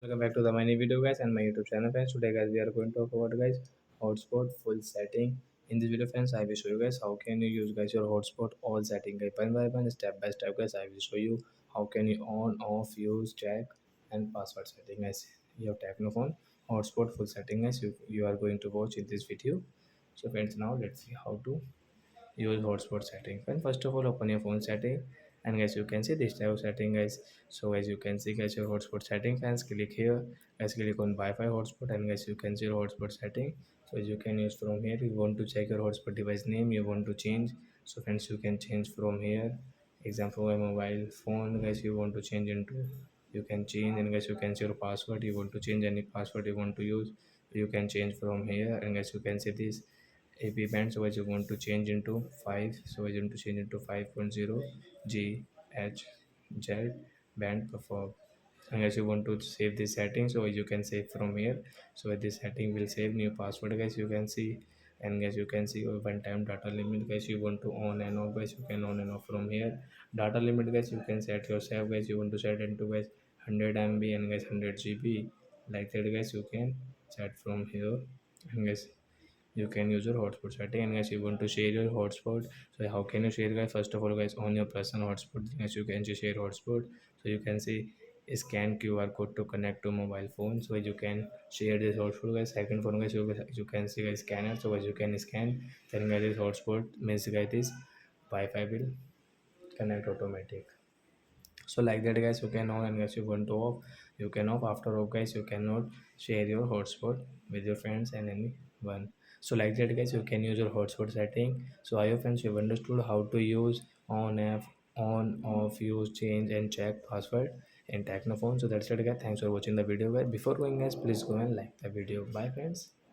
Welcome back to the mini video guys and my YouTube channel friends. Today guys we are going to talk about guys hotspot full setting. In this video friends I will show you guys how can you use guys your hotspot all setting guys one by one step by step guys. I will show you how can you on off use check and password setting guys. Your Technophone hotspot full setting guys you are going to watch in this video. So friends now let's see how to use hotspot setting. And first of all open your phone setting, and guys you can see this type of setting guys. So as you can see guys your hotspot setting, friends click here guys, click on Wi-Fi hotspot, and guys you can see your hotspot setting. So as you can use from here, you want to check your hotspot device name you want to change. So friends you can change from here. Example a mobile phone guys you want to change into, you can change. And guys you can see your password, you want to change any password you want to use, you can change from here. And guys you can see this AP band, so as you want to change into 5, so as you want to change into 5.0 GHz band perform. And as you want to save this setting, so you can save from here. So this setting will save new password guys you can see. And guys you can see your one time data limit guys you want to on and off guys, you can on and off from here. Data limit guys you can set yourself guys, you want to set into guys 100 MB and guys 100 GB, like that guys you can set from here. And guys you can use your hotspot setting. And guys you want to share your hotspot, so how can you share guys? First of all guys on your personal hotspot guys you can just share hotspot. So you can see scan QR code to connect to mobile phone, so you can share this hotspot guys. Second phone guys you can see a scanner, so as you can scan, then guys this hotspot means guys this Wi-Fi will connect automatic. So like that guys you can on, and guys you want to off, you can off. After off guys you cannot share your hotspot with your friends and anyone. So like that guys you can use your hotspot setting. So I hope friends you've understood how to use on app, on off, use, change and check password in Technophone. So that's it guys, thanks for watching the video guys. Before going guys, please go and like the video. Bye friends.